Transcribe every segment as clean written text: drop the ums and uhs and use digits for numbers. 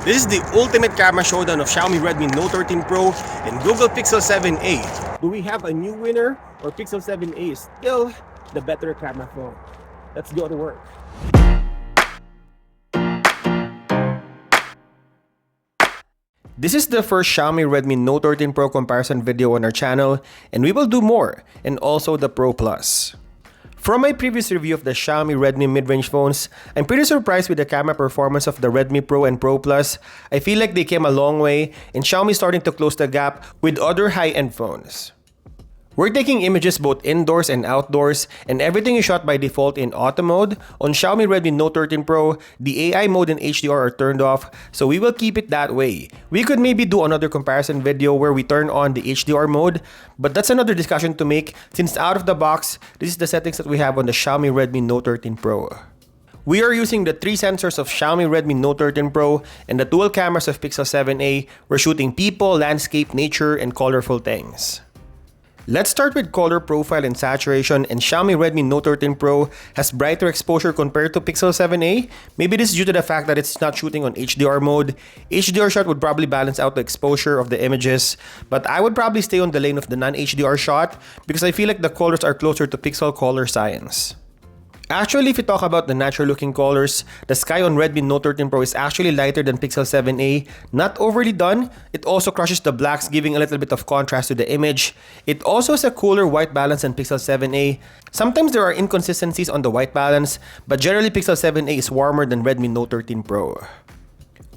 This is the ultimate camera showdown of Xiaomi Redmi Note 13 Pro and Google Pixel 7a. Do we have a new winner, or Pixel 7a is still the better camera phone? Let's go to work. This is the first Xiaomi Redmi Note 13 Pro comparison video on our channel, and we will do more, and also the Pro Plus. From my previous review of the Xiaomi Redmi mid-range phones, I'm pretty surprised with the camera performance of the Redmi Pro and Pro Plus. I feel like they came a long way, and Xiaomi is starting to close the gap with other high-end phones. We're taking images both indoors and outdoors, and everything is shot by default in auto mode. On Xiaomi Redmi Note 13 Pro, the AI mode and HDR are turned off, so we will keep it that way. We could maybe do another comparison video where we turn on the HDR mode, but that's another discussion to make since out of the box, this is the settings that we have on the Xiaomi Redmi Note 13 Pro. We are using the 3 sensors of Xiaomi Redmi Note 13 Pro and the dual cameras of Pixel 7a. We're shooting people, landscape, nature, and colorful things. Let's start with color profile and saturation, and Xiaomi Redmi Note 13 Pro has brighter exposure compared to Pixel 7a. Maybe this is due to the fact that it's not shooting on HDR mode. HDR shot would probably balance out the exposure of the images, but I would probably stay on the lane of the non-HDR shot because I feel like the colors are closer to Pixel color science. Actually, if you talk about the natural looking colors, the sky on Redmi Note 13 Pro is actually lighter than Pixel 7a. Not overly done, it also crushes the blacks, giving a little bit of contrast to the image. It also has a cooler white balance than Pixel 7a. Sometimes there are inconsistencies on the white balance, but generally Pixel 7a is warmer than Redmi Note 13 Pro.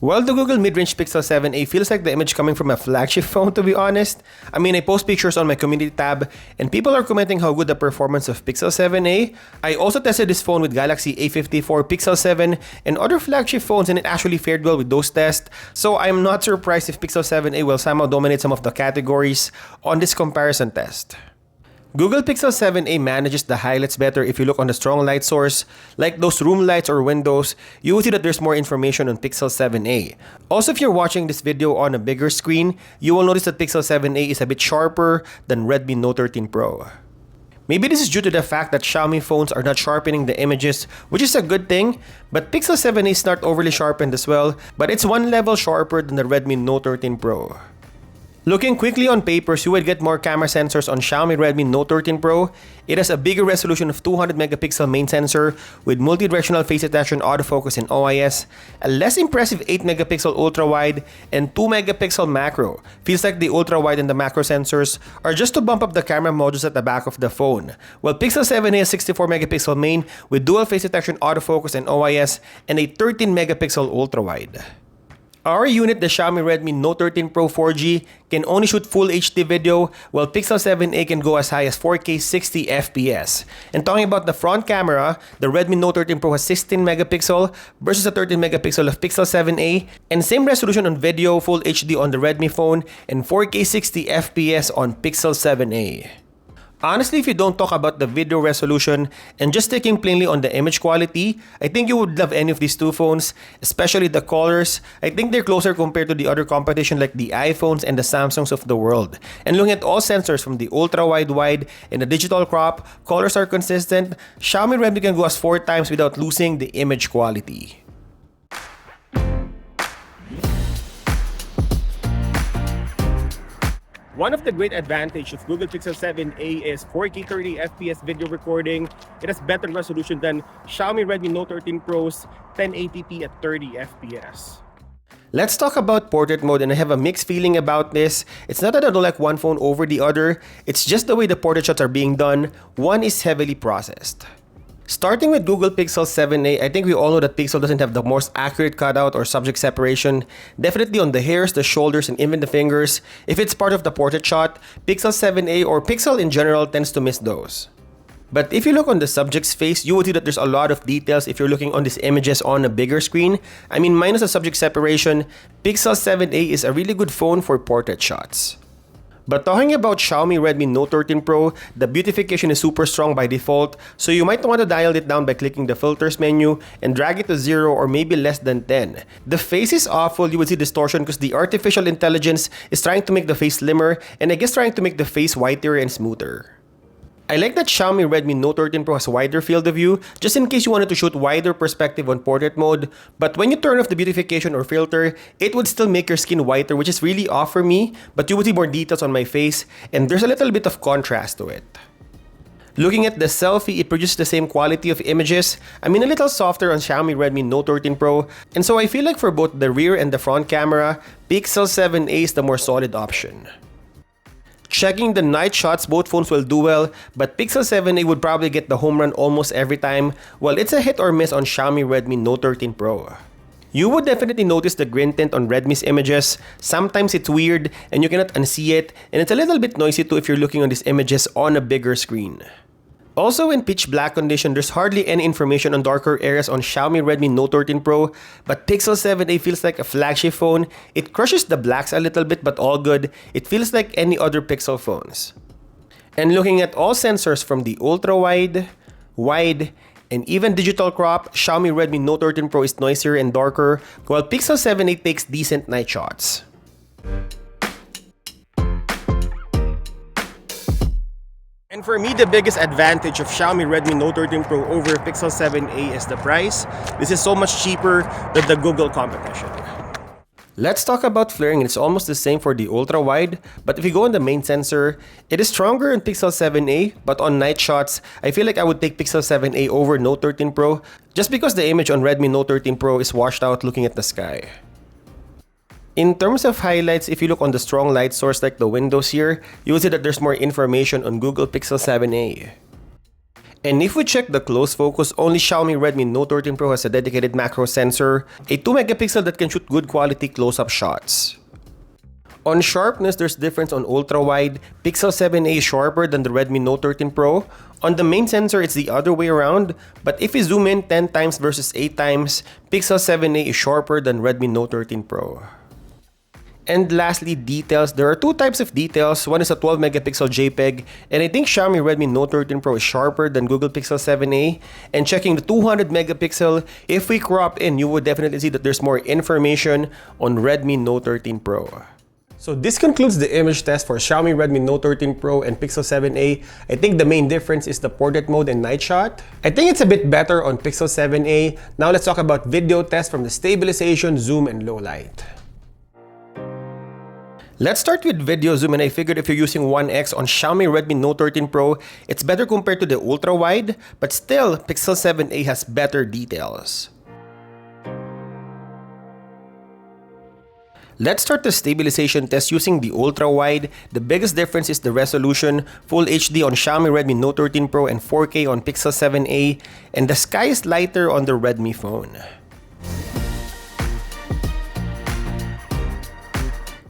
While the Google mid-range Pixel 7a feels like the image coming from a flagship phone, to be honest. I mean, I post pictures on my community tab and people are commenting how good the performance of Pixel 7a. I also tested this phone with Galaxy A54, Pixel 7, and other flagship phones, and it actually fared well with those tests. So I'm not surprised if Pixel 7a will somehow dominate some of the categories on this comparison test. Google Pixel 7a manages the highlights better if you look on the strong light source, like those room lights or windows. You will see that there's more information on Pixel 7a. Also, if you're watching this video on a bigger screen, you will notice that Pixel 7a is a bit sharper than Redmi Note 13 Pro. Maybe this is due to the fact that Xiaomi phones are not sharpening the images, which is a good thing, but Pixel 7a is not overly sharpened as well, but it's one level sharper than the Redmi Note 13 Pro. Looking quickly on papers, you would get more camera sensors on Xiaomi Redmi Note 13 Pro. It has a bigger resolution of 200 megapixel main sensor with multi-directional face detection, autofocus, and OIS, a less impressive 8 megapixel ultra-wide, and 2 megapixel macro. Feels like the ultra-wide and the macro sensors are just to bump up the camera modules at the back of the phone. While Pixel 7a has 64 megapixel main with dual face detection, autofocus, and OIS, and a 13 megapixel ultra-wide. Our unit, the Xiaomi Redmi Note 13 Pro 4G, can only shoot Full HD video, while Pixel 7a can go as high as 4K 60 FPS. And talking about the front camera, the Redmi Note 13 Pro has 16 megapixel versus the 13 megapixel of Pixel 7a, and same resolution on video, Full HD on the Redmi phone, and 4K 60 FPS on Pixel 7a. Honestly, if you don't talk about the video resolution and just sticking plainly on the image quality, I think you would love any of these two phones, especially the colors. I think they're closer compared to the other competition like the iPhones and the Samsungs of the world. And looking at all sensors from the ultra-wide and the digital crop, colors are consistent. Xiaomi Redmi can go as 4 times without losing the image quality. One of the great advantages of Google Pixel 7a is 4K 30 FPS video recording. It has better resolution than Xiaomi Redmi Note 13 Pro's 1080p at 30 FPS. Let's talk about portrait mode, and I have a mixed feeling about this. It's not that I don't like one phone over the other, it's just the way the portrait shots are being done. One is heavily processed. Starting with Google Pixel 7a, I think we all know that Pixel doesn't have the most accurate cutout or subject separation. Definitely on the hairs, the shoulders, and even the fingers. If it's part of the portrait shot, Pixel 7a or Pixel in general tends to miss those. But if you look on the subject's face, you will see that there's a lot of details if you're looking on these images on a bigger screen. I mean, minus the subject separation, Pixel 7a is a really good phone for portrait shots. But talking about Xiaomi Redmi Note 13 Pro, the beautification is super strong by default, so you might want to dial it down by clicking the filters menu and drag it to 0 or maybe less than 10. The face is awful, you would see distortion because the artificial intelligence is trying to make the face slimmer and I guess trying to make the face whiter and smoother. I like that Xiaomi Redmi Note 13 Pro has a wider field of view, just in case you wanted to shoot wider perspective on portrait mode, but when you turn off the beautification or filter, it would still make your skin whiter, which is really off for me, but you would see more details on my face, and there's a little bit of contrast to it. Looking at the selfie, it produces the same quality of images. I mean, a little softer on Xiaomi Redmi Note 13 Pro, and so I feel like for both the rear and the front camera, Pixel 7a is the more solid option. Checking the night shots, both phones will do well, but Pixel 7a would probably get the home run almost every time, while it's a hit or miss on Xiaomi Redmi Note 13 Pro. You would definitely notice the green tint on Redmi's images. Sometimes it's weird and you cannot unsee it, and it's a little bit noisy too if you're looking on these images on a bigger screen. Also, in pitch black condition, there's hardly any information on darker areas on Xiaomi Redmi Note 13 Pro, but Pixel 7a feels like a flagship phone. It crushes the blacks a little bit, but all good. It feels like any other Pixel phones. And looking at all sensors from the ultra-wide, wide, and even digital crop, Xiaomi Redmi Note 13 Pro is noisier and darker, while Pixel 7a takes decent night shots. And for me, the biggest advantage of Xiaomi Redmi Note 13 Pro over Pixel 7a is the price. This is so much cheaper than the Google competition. Let's talk about flaring. It's almost the same for the ultra-wide, but if you go on the main sensor, it is stronger in Pixel 7a, but on night shots, I feel like I would take Pixel 7a over Note 13 Pro just because the image on Redmi Note 13 Pro is washed out looking at the sky. In terms of highlights, if you look on the strong light source like the windows here, you will see that there's more information on Pixel 7a. And if we check the close focus, only Xiaomi Redmi Note 13 Pro has a dedicated macro sensor, a 2-megapixel that can shoot good quality close-up shots. On sharpness, there's difference on ultra-wide. Pixel 7a is sharper than the Redmi Note 13 Pro. On the main sensor, it's the other way around, but if we zoom in 10 times versus 8 times, Pixel 7a is sharper than Redmi Note 13 Pro. And lastly, details. There are two types of details. One is a 12-megapixel JPEG, and I think Xiaomi Redmi Note 13 Pro is sharper than Pixel 7a. And checking the 200-megapixel, if we crop in, you would definitely see that there's more information on Redmi Note 13 Pro. So this concludes the image test for Xiaomi Redmi Note 13 Pro and Pixel 7a. I think the main difference is the portrait mode and night shot. I think it's a bit better on Pixel 7a. Now let's talk about video test from the stabilization, zoom, and low light. Let's start with video zoom, and I figured if you're using 1x on Xiaomi Redmi Note 13 Pro, it's better compared to the ultra-wide, but still, Pixel 7a has better details. Let's start the stabilization test using the ultra-wide. The biggest difference is the resolution, Full HD on Xiaomi Redmi Note 13 Pro and 4K on Pixel 7a, and the sky is lighter on the Redmi phone.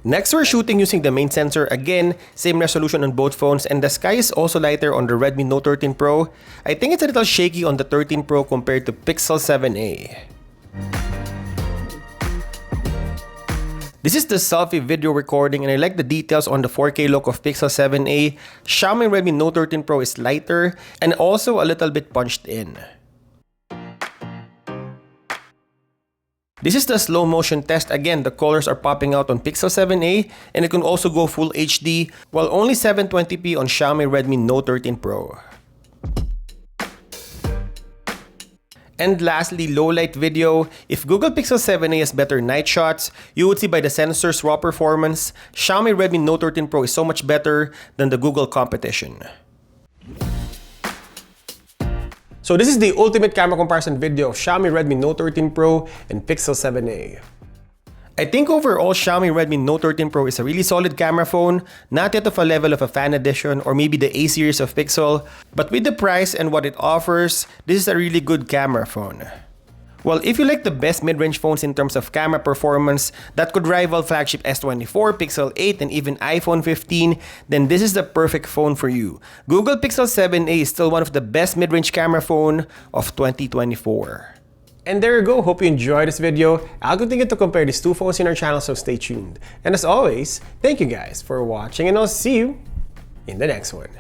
Next, we're shooting using the main sensor. Again, same resolution on both phones, and the sky is also lighter on the Redmi Note 13 Pro. I think it's a little shaky on the 13 Pro compared to Pixel 7a. This is the selfie video recording, and I like the details on the 4K look of Pixel 7a. Xiaomi Redmi Note 13 Pro is lighter and also a little bit punched in. This is the slow motion test. Again, the colors are popping out on Pixel 7a, and it can also go Full HD, while only 720p on Xiaomi Redmi Note 13 Pro. And lastly, low light video. If GooglePixel 7a has better night shots, you would see by the sensor's raw performance, Xiaomi Redmi Note 13 Pro is so much better than the Google competition. So this is the ultimate camera comparison video of Xiaomi Redmi Note 13 Pro and Pixel 7a. I think overall Xiaomi Redmi Note 13 Pro is a really solid camera phone, not yet of a level of a Fan Edition or maybe the A series of Pixel, but with the price and what it offers, this is a really good camera phone. Well, if you like the best mid-range phones in terms of camera performance that could rival flagship S24, Pixel 8, and even iPhone 15, then this is the perfect phone for you. GooglePixel 7a is still one of the best mid-range camera phone of 2024. And there you go. Hope you enjoyed this video. I'll continue to compare these two phones in our channel, so stay tuned. And as always, thank you guys for watching, and I'll see you in the next one.